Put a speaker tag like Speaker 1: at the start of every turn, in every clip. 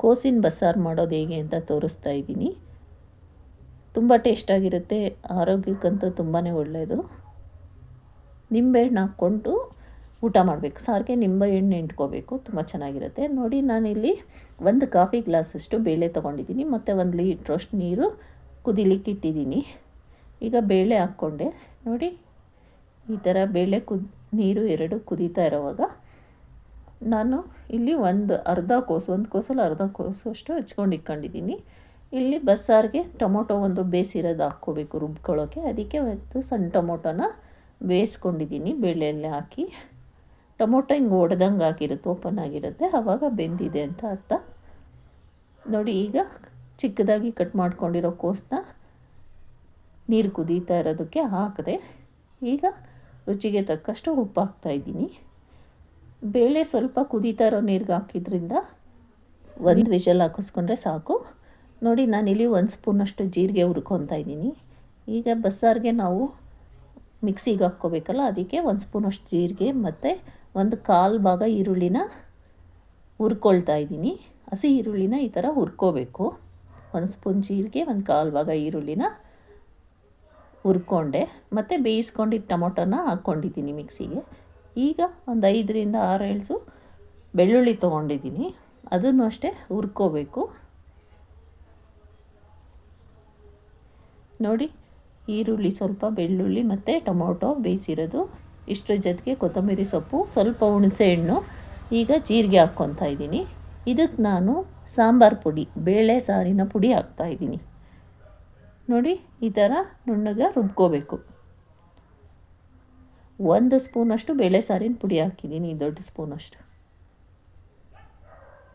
Speaker 1: ಕೋಸಿನ ಬಸ್ಸಾರು ಮಾಡೋದು ಹೇಗೆ ಅಂತ ತೋರಿಸ್ತಾ ಇದ್ದೀನಿ. ತುಂಬ ಟೇಸ್ಟಾಗಿರುತ್ತೆ, ಆರೋಗ್ಯಕ್ಕಂತೂ ತುಂಬಾ ಒಳ್ಳೆಯದು. ನಿಂಬೆಹಣ್ಣು ಹಾಕ್ಕೊಂಡು ಊಟ ಮಾಡಬೇಕು. ಸಾರಿಗೆ ನಿಂಬೆಹಣ್ಣು ಹಿಂಡ್ಕೋಬೇಕು, ತುಂಬ ಚೆನ್ನಾಗಿರುತ್ತೆ. ನೋಡಿ, ನಾನಿಲ್ಲಿ 1 ಕಾಫಿ ಗ್ಲಾಸಷ್ಟು ಬೇಳೆ ತೊಗೊಂಡಿದ್ದೀನಿ ಮತ್ತು 1 ಲೀಟ್ರಷ್ಟು ನೀರು ಕುದಿಲಿಕ್ಕೆ ಇಟ್ಟಿದ್ದೀನಿ. ಈಗ ಬೇಳೆ ಹಾಕ್ಕೊಂಡೆ. ನೋಡಿ, ಈ ಥರ ಬೇಳೆ ನೀರು 2 ಕುದೀತಾ ಇರೋವಾಗ ನಾನು ಇಲ್ಲಿ ಒಂದು ಕೋಸಲ್ಲಿ ಅರ್ಧ ಕೋಸಷ್ಟು ಹೆಚ್ಕೊಂಡು ಇಟ್ಕೊಂಡಿದ್ದೀನಿ. ಇಲ್ಲಿ ಬಸ್ಸಾರಿಗೆ ಟೊಮೊಟೊ ಒಂದು ಬೇಯಿಸಿರೋದು ಹಾಕ್ಕೋಬೇಕು ರುಬ್ಕೊಳ್ಳೋಕ್ಕೆ. ಅದಕ್ಕೆ ಒಂದು ಸಣ್ಣ ಟೊಮೊಟೊನ ಬೇಯಿಸ್ಕೊಂಡಿದ್ದೀನಿ ಬೇಳೆಯಲ್ಲೇ ಹಾಕಿ. ಟೊಮೊಟೊ ಹಿಂಗೆ ಒಡೆದಂಗೆ ಆಗಿರುತ್ತೆ, ಓಪನ್ ಆಗಿರುತ್ತೆ, ಆವಾಗ ಬೆಂದಿದೆ ಅಂತ ಅರ್ಥ. ನೋಡಿ, ಈಗ ಚಿಕ್ಕದಾಗಿ ಕಟ್ ಮಾಡ್ಕೊಂಡಿರೋ ಕೋಸನ್ನ ನೀರು ಕುದೀತಾ ಇರೋದಕ್ಕೆ ಹಾಕಿದೆ. ಈಗ ರುಚಿಗೆ ತಕ್ಕಷ್ಟು ಉಪ್ಪು ಹಾಕ್ತಾಯಿದ್ದೀನಿ. ಬೇಳೆ ಸ್ವಲ್ಪ ಕುದೀತಾ ಇರೋ ನೀರಿಗೆ ಹಾಕಿದ್ರಿಂದ 1 ವಿಷಲ್ ಹಾಕಿಸ್ಕೊಂಡ್ರೆ ಸಾಕು. ನೋಡಿ, ನಾನಿಲ್ಲಿ 1 ಸ್ಪೂನಷ್ಟು ಜೀರಿಗೆ ಹುರ್ಕೊತಾ ಇದ್ದೀನಿ. ಈಗ ಬಸ್ಸಾರಿಗೆ ನಾವು ಮಿಕ್ಸಿಗೆ ಹಾಕ್ಕೋಬೇಕಲ್ಲ, ಅದಕ್ಕೆ 1 ಸ್ಪೂನಷ್ಟು ಜೀರಿಗೆ ಮತ್ತು 1/4 ಭಾಗ ಈರುಳ್ಳಿನ ಹುರ್ಕೊಳ್ತಾ ಇದ್ದೀನಿ. ಹಸಿ ಈರುಳ್ಳಿನ ಈ ಥರ ಹುರ್ಕೋಬೇಕು. 1 ಸ್ಪೂನ್ ಜೀರಿಗೆ, 1/4 ಭಾಗ ಈರುಳ್ಳಿನ ಹುರ್ಕೊಂಡೆ ಮತ್ತು ಬೇಯಿಸ್ಕೊಂಡಿದ್ದ ಟೊಮೊಟೊನ ಹಾಕ್ಕೊಂಡಿದ್ದೀನಿ ಮಿಕ್ಸಿಗೆ. ಈಗ ಒಂದು 5ರಿಂದ 6 ಎಳ್ಸು ಬೆಳ್ಳುಳ್ಳಿ ತೊಗೊಂಡಿದ್ದೀನಿ, ಅದನ್ನು ಅಷ್ಟೇ ಹುರ್ಕೋಬೇಕು. ನೋಡಿ, ಈರುಳ್ಳಿ ಸ್ವಲ್ಪ, ಬೆಳ್ಳುಳ್ಳಿ ಮತ್ತು ಟೊಮೊಟೊ ಬೇಯಿಸಿರೋದು, ಇಷ್ಟರ ಜೊತೆಗೆ ಕೊತ್ತಂಬರಿ ಸೊಪ್ಪು, ಸ್ವಲ್ಪ ಹುಣಸೆ ಹಣ್ಣು. ಈಗ ಜೀರಿಗೆ ಹಾಕ್ಕೊತಾ ಇದ್ದೀನಿ. ಇದಕ್ಕೆ ನಾನು ಸಾಂಬಾರು ಪುಡಿ, ಬೇಳೆ ಸಾರಿನ ಪುಡಿ ಹಾಕ್ತಾಯಿದ್ದೀನಿ. ನೋಡಿ, ಈ ಥರ ನುಣ್ಣಗೆ ರುಬ್ಕೋಬೇಕು. 1 ಸ್ಪೂನಷ್ಟು ಬೇಳೆ ಸಾರಿನ ಪುಡಿ ಹಾಕಿದ್ದೀನಿ, ದೊಡ್ಡ ಸ್ಪೂನಷ್ಟು.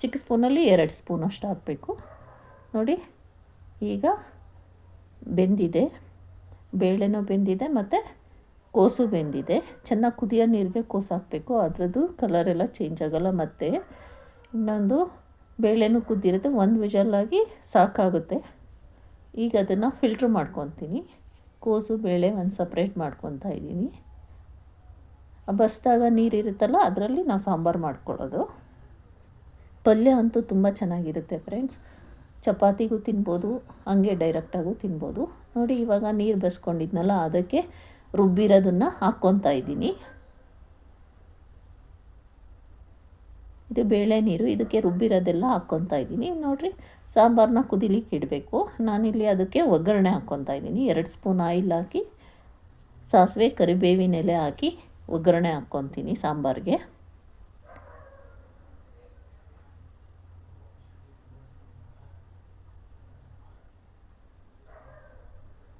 Speaker 1: ಚಿಕ್ಕ ಸ್ಪೂನಲ್ಲಿ 2 ಸ್ಪೂನಷ್ಟು ಹಾಕಬೇಕು. ನೋಡಿ, ಈಗ ಬೆಂದಿದೆ, ಬೇಳೆನೂ ಬೆಂದಿದೆ ಮತ್ತು ಕೋಸು ಬೆಂದಿದೆ. ಚೆನ್ನಾಗಿ ಕುದಿಯೋ ನೀರಿಗೆ ಕೋಸು ಹಾಕಬೇಕು, ಅದರದ್ದು ಕಲರೆಲ್ಲ ಚೇಂಜ್ ಆಗೋಲ್ಲ. ಮತ್ತು ಇನ್ನೊಂದು, ಬೇಳೆನೂ ಕುದ್ದಿರುತ್ತೆ, 1 ವಿಷಲ್ಲಾಗಿ ಸಾಕಾಗುತ್ತೆ. ಈಗ ಅದನ್ನು ಫಿಲ್ಟ್ರ್ ಮಾಡ್ಕೊತೀನಿ. ಕೋಸು ಬೇಳೆ ಒಂದು ಸಪ್ರೇಟ್ ಮಾಡ್ಕೊತಾ ಇದ್ದೀನಿ. ಬಸ್ದಾಗ ನೀರಿರುತ್ತಲ್ಲ, ಅದರಲ್ಲಿ ನಾವು ಸಾಂಬಾರು ಮಾಡ್ಕೊಳ್ಳೋದು. ಪಲ್ಯ ಅಂತೂ ತುಂಬ ಚೆನ್ನಾಗಿರುತ್ತೆ ಫ್ರೆಂಡ್ಸ್. ಚಪಾತಿಗೂ ತಿನ್ಬೋದು, ಹಂಗೆ ಡೈರೆಕ್ಟಾಗೂ ತಿನ್ಬೋದು. ನೋಡಿ, ಇವಾಗ ನೀರು ಬಸ್ಕೊಂಡಿದ್ನಲ್ಲ, ಅದಕ್ಕೆ ರುಬ್ಬಿರೋದನ್ನು ಹಾಕ್ಕೊತಾ ಇದ್ದೀನಿ. ಇದು ಬೇಳೆ ನೀರು, ಇದಕ್ಕೆ ರುಬ್ಬಿರೋದೆಲ್ಲ ಹಾಕ್ಕೊತಾ ಇದ್ದೀನಿ. ನೋಡಿರಿ, ಸಾಂಬಾರನ್ನ ಕುದಿಲಿಕ್ಕೆ ಇಡಬೇಕು. ನಾನಿಲ್ಲಿ ಅದಕ್ಕೆ ಒಗ್ಗರಣೆ ಹಾಕ್ಕೊತಾ ಇದ್ದೀನಿ. 2 ಸ್ಪೂನ್ ಆಯಿಲ್ ಹಾಕಿ, ಸಾಸಿವೆ, ಕರಿಬೇವಿನ ಎಲೆ ಹಾಕಿ ಒಗ್ಗರಣೆ ಹಾಕ್ಕೊತೀನಿ ಸಾಂಬಾರಿಗೆ.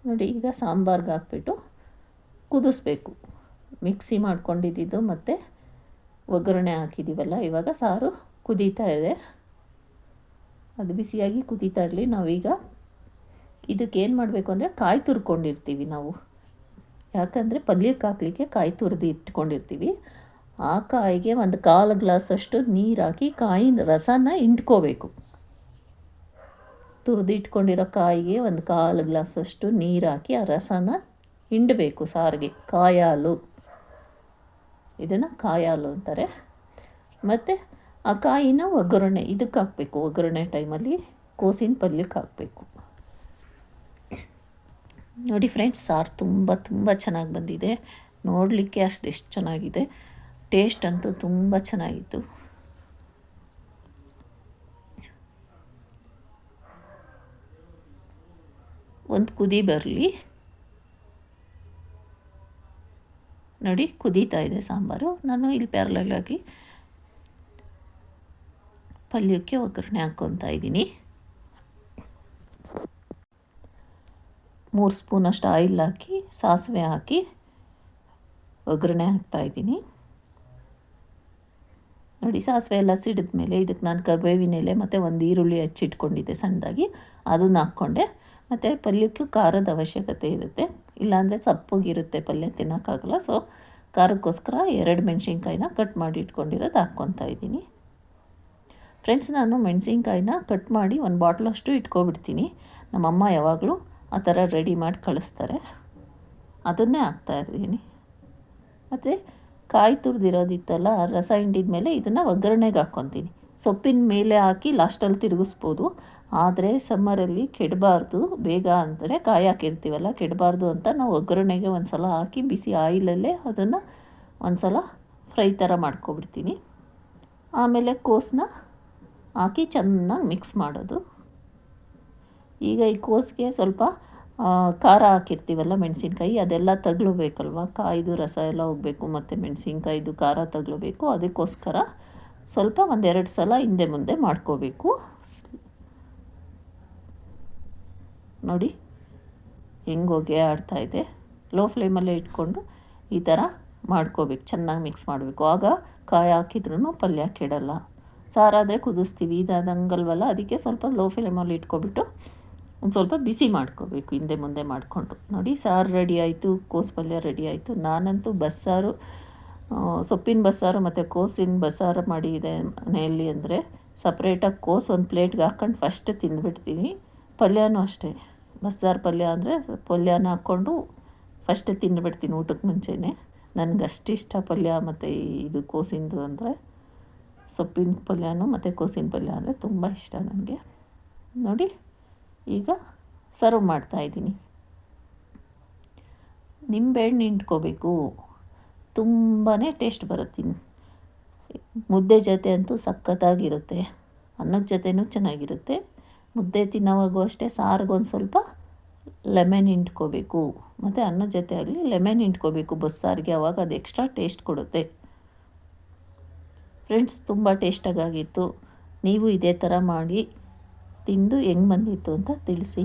Speaker 1: ನೋಡಿ, ಈಗ ಸಾಂಬಾರ್ಗೆ ಹಾಕ್ಬಿಟ್ಟು ಕುದಿಸ್ಬೇಕು. ಮಿಕ್ಸಿ ಮಾಡ್ಕೊಂಡಿದ್ದು ಮತ್ತು ಒಗ್ಗರಣೆ ಹಾಕಿದ್ದೀವಲ್ಲ, ಇವಾಗ ಸಾರು ಕುದೀತಾ ಇದೆ. ಅದು ಬಿಸಿಯಾಗಿ ಕುದೀತಾ ಇರಲಿ. ನಾವೀಗ ಇದಕ್ಕೇನು ಮಾಡಬೇಕು ಅಂದರೆ, ಕಾಯಿ ತುರ್ಕೊಂಡಿರ್ತೀವಿ ನಾವು, ಯಾಕಂದರೆ ಪಲ್ಯಕ್ಕೆ ಹಾಕಲಿಕ್ಕೆ ಕಾಯಿ ತುರಿದು ಇಟ್ಕೊಂಡಿರ್ತೀವಿ. ಆ ಕಾಯಿಗೆ 1/4 ಗ್ಲಾಸಷ್ಟು ನೀರು ಹಾಕಿ ಕಾಯಿನ ರಸನ ಹಿಂಡ್ಕೋಬೇಕು. ತುರಿದು ಇಟ್ಕೊಂಡಿರೋ ಕಾಯಿಗೆ 1/4 ಗ್ಲಾಸಷ್ಟು ನೀರು ಹಾಕಿ ಆ ರಸನ ಹಿಂಡಬೇಕು ಸಾರಿಗೆ. ಕಾಯಾಲು, ಇದನ್ನು ಕಾಯಾಲು ಅಂತಾರೆ. ಮತ್ತು ಆ ಕಾಯಿನ ಒಗ್ಗರಣೆ ಇದಕ್ಕೆ ಹಾಕಬೇಕು. ಒಗ್ಗರಣೆ ಟೈಮಲ್ಲಿ ಕೋಸಿನ ಪಲ್ಯಕ್ಕೆ ಹಾಕಬೇಕು. ನೋಡಿ ಫ್ರೆಂಡ್ಸ್, ಸಾರು ತುಂಬ ಚೆನ್ನಾಗಿ ಬಂದಿದೆ. ನೋಡಲಿಕ್ಕೆ ಎಷ್ಟು ಚೆನ್ನಾಗಿದೆ. ಟೇಸ್ಟ್ ಅಂತೂ ತುಂಬ ಚೆನ್ನಾಗಿತ್ತು. ಒಂದು ಕುದಿ ಬರಲಿ. ನೋಡಿ, ಕುದೀತಾ ಇದೆ ಸಾಂಬಾರು. ನಾನು ಇಲ್ಲಿ ಪ್ಯಾರಲಾಗಿ ಪಲ್ಯಕ್ಕೆ ಒಗ್ಗರಣೆ ಹಾಕ್ಕೊತಾ ಇದ್ದೀನಿ. 3 ಸ್ಪೂನಷ್ಟು ಆಯಿಲ್ ಹಾಕಿ, ಸಾಸಿವೆ ಹಾಕಿ ಒಗ್ಗರಣೆ ಹಾಕ್ತಾಯಿದ್ದೀನಿ. ನೋಡಿ, ಸಾಸಿವೆ ಎಲ್ಲ ಸಿಡಿದ ಮೇಲೆ ಇದಕ್ಕೆ ನಾನು ಕರಿಬೇವಿನ ಎಲೆ ಮತ್ತು 1 ಈರುಳ್ಳಿ ಹಚ್ಚಿಟ್ಕೊಂಡಿದ್ದೆ ಸಣ್ಣದಾಗಿ, ಅದನ್ನು ಹಾಕ್ಕೊಂಡೆ. ಮತ್ತು ಪಲ್ಯಕ್ಕೂ ಖಾರದ ಅವಶ್ಯಕತೆ ಇರುತ್ತೆ, ಇಲ್ಲಾಂದರೆ ಸಪ್ಪಗಿರುತ್ತೆ ಪಲ್ಯ, ತಿನ್ನೋಕ್ಕಾಗಲ್ಲ. ಸೊ ಖಾರಕ್ಕೋಸ್ಕರ 2 ಮೆಣಸಿನ್ಕಾಯಿನ ಕಟ್ ಮಾಡಿ ಇಟ್ಕೊಂಡಿರೋದು ಹಾಕ್ಕೊತಾ ಇದ್ದೀನಿ. ಫ್ರೆಂಡ್ಸ್, ನಾನು ಮೆಣಸಿನ್ಕಾಯಿನ ಕಟ್ ಮಾಡಿ 1 ಬಾಟ್ಲಷ್ಟು ಇಟ್ಕೊಬಿಡ್ತೀನಿ. ನಮ್ಮಮ್ಮ ಯಾವಾಗಲೂ ಆ ಥರ ರೆಡಿ ಮಾಡಿ ಕಳಿಸ್ತಾರೆ, ಅದನ್ನೇ ಹಾಕ್ತಾಯಿದ್ದೀನಿ. ಮತ್ತು ಕಾಯಿ ತುರಿದಿರೋದಿತ್ತಲ್ಲ, ರಸ ಹಿಂಡಿದ ಮೇಲೆ ಇದನ್ನು ಒಗ್ಗರಣೆಗೆ ಹಾಕ್ಕೊತೀನಿ. ಸೊಪ್ಪಿನ ಮೇಲೆ ಹಾಕಿ ಲಾಸ್ಟಲ್ಲಿ ತಿರುಗಿಸ್ಬೋದು. ಆದರೆ ಸಮ್ಮರಲ್ಲಿ ಕೆಡಬಾರ್ದು, ಬೇಗ ಅಂದರೆ ಕಾಯಿ ಹಾಕಿರ್ತೀವಲ್ಲ, ಕೆಡಬಾರ್ದು ಅಂತ ನಾವು ಒಗ್ಗರಣೆಗೆ ಒಂದು ಸಲ ಹಾಕಿ ಬಿಸಿ ಆಯಿಲಲ್ಲೇ ಅದನ್ನು ಒಂದು ಸಲ ಫ್ರೈ ಥರ ಮಾಡ್ಕೊಬಿಡ್ತೀನಿ. ಆಮೇಲೆ ಕೋಸನ್ನ ಹಾಕಿ ಚೆನ್ನಾಗಿ ಮಿಕ್ಸ್ ಮಾಡೋದು. ಈಗ ಈ ಕೋಸಿಗೆ ಸ್ವಲ್ಪ ಖಾರ ಹಾಕಿರ್ತೀವಲ್ಲ, ಮೆಣಸಿನ್ಕಾಯಿ ಅದೆಲ್ಲ ತಗಲಬೇಕಲ್ವ, ಕಾಯ್ದು ರಸ ಎಲ್ಲ ಹೋಗಬೇಕು ಮತ್ತು ಮೆಣಸಿನ್ಕಾಯ್ದು ಖಾರ ತಗಲಬೇಕು. ಅದಕ್ಕೋಸ್ಕರ ಸ್ವಲ್ಪ ಒಂದೆರಡು ಸಲ ಹಿಂದೆ ಮುಂದೆ ಮಾಡ್ಕೋಬೇಕು. ನೋಡಿ ಹೆಂಗೆ ಹೊಗೆ ಆಡ್ತಾಯಿದೆ. ಲೋ ಫ್ಲೇಮಲ್ಲೇ ಇಟ್ಕೊಂಡು ಈ ಥರ ಮಾಡ್ಕೋಬೇಕು, ಚೆನ್ನಾಗಿ ಮಿಕ್ಸ್ ಮಾಡಬೇಕು. ಆಗ ಕಾಯಿ ಹಾಕಿದ್ರೂ ಪಲ್ಯ ಕೆಡಲ್ಲ. ಸಾರಾದರೆ ಕುದಿಸ್ತೀವಿ, ಇದಾದಂಗಲ್ವಲ್ಲ, ಅದಕ್ಕೆ ಸ್ವಲ್ಪ ಲೋ ಫ್ಲೇಮಲ್ಲಿ ಇಟ್ಕೊಬಿಟ್ಟು ಒಂದು ಸ್ವಲ್ಪ ಬಿಸಿ ಮಾಡ್ಕೋಬೇಕು ಹಿಂದೆ ಮುಂದೆ ಮಾಡಿಕೊಂಡು. ನೋಡಿ ಸಾರು ರೆಡಿ ಆಯಿತು, ಕೋಸು ಪಲ್ಯ ರೆಡಿ ಆಯಿತು. ನಾನಂತೂ ಬಸ್ಸಾರು, ಸೊಪ್ಪಿನ ಬಸ್ಸಾರು ಮತ್ತು ಕೋಸಿನ ಬಸ್ಸಾರು ಮಾಡಿದೆ ಮನೆಯಲ್ಲಿ ಅಂದರೆ ಸಪ್ರೇಟಾಗಿ ಕೋಸು ಒಂದು ಪ್ಲೇಟ್ಗೆ ಹಾಕ್ಕೊಂಡು ಫಸ್ಟ್ ತಿಂದುಬಿಡ್ತೀನಿ. ಪಲ್ಯನೂ ಅಷ್ಟೇ, ಬಸ್ಸಾರು ಪಲ್ಯ ಅಂದರೆ ಪಲ್ಯನ ಹಾಕ್ಕೊಂಡು ಫಸ್ಟ್ ತಿಂದುಬಿಡ್ತೀನಿ ಊಟಕ್ಕೆ ಮುಂಚೆನೇ. ನನಗೆ ಅಷ್ಟಿಷ್ಟ ಪಲ್ಯ ಮತ್ತು ಇದು ಕೋಸಿಂದು ಅಂದರೆ, ಸೊಪ್ಪಿನ ಪಲ್ಯನೂ ಮತ್ತು ಕೋಸಿನ ಪಲ್ಯ ಅಂದರೆ ತುಂಬ ಇಷ್ಟ ನನಗೆ. ನೋಡಿ ಈಗ ಸರ್ವ್ ಮಾಡ್ತಾಯಿದ್ದೀನಿ. ನಿಂಬೆಹಣ್ಣು ಹಿಂಡ್ಕೋಬೇಕು, ತುಂಬಾ ಟೇಸ್ಟ್ ಬರುತ್ತೆ. ಮುದ್ದೆ ಜೊತೆ ಅಂತೂ ಸಖತ್ತಾಗಿರುತ್ತೆ, ಅನ್ನದ ಜೊತೆನೂ ಚೆನ್ನಾಗಿರುತ್ತೆ. ಮುದ್ದೆ ತಿನ್ನೋವಾಗೂ ಅಷ್ಟೇ ಸಾರಿಗೊಂದು ಸ್ವಲ್ಪ ಲೆಮನ್ ಹಿಂಡ್ಕೋಬೇಕು, ಮತ್ತು ಅನ್ನದ ಜೊತೆ ಆಗಲಿ ಲೆಮನ್ ಹಿಂಡ್ಕೋಬೇಕು ಬಸ್ಸಾರಿಗೆ, ಆವಾಗ ಅದು ಎಕ್ಸ್ಟ್ರಾ ಟೇಸ್ಟ್ ಕೊಡುತ್ತೆ. ಫ್ರೆಂಡ್ಸ್, ತುಂಬ ಟೇಸ್ಟಾಗಿತ್ತು. ನೀವು ಇದೇ ಥರ ಮಾಡಿ ತಿಂದು ಹೆಂಗೆ ಬಂದಿತ್ತು ಅಂತ ತಿಳಿಸಿ.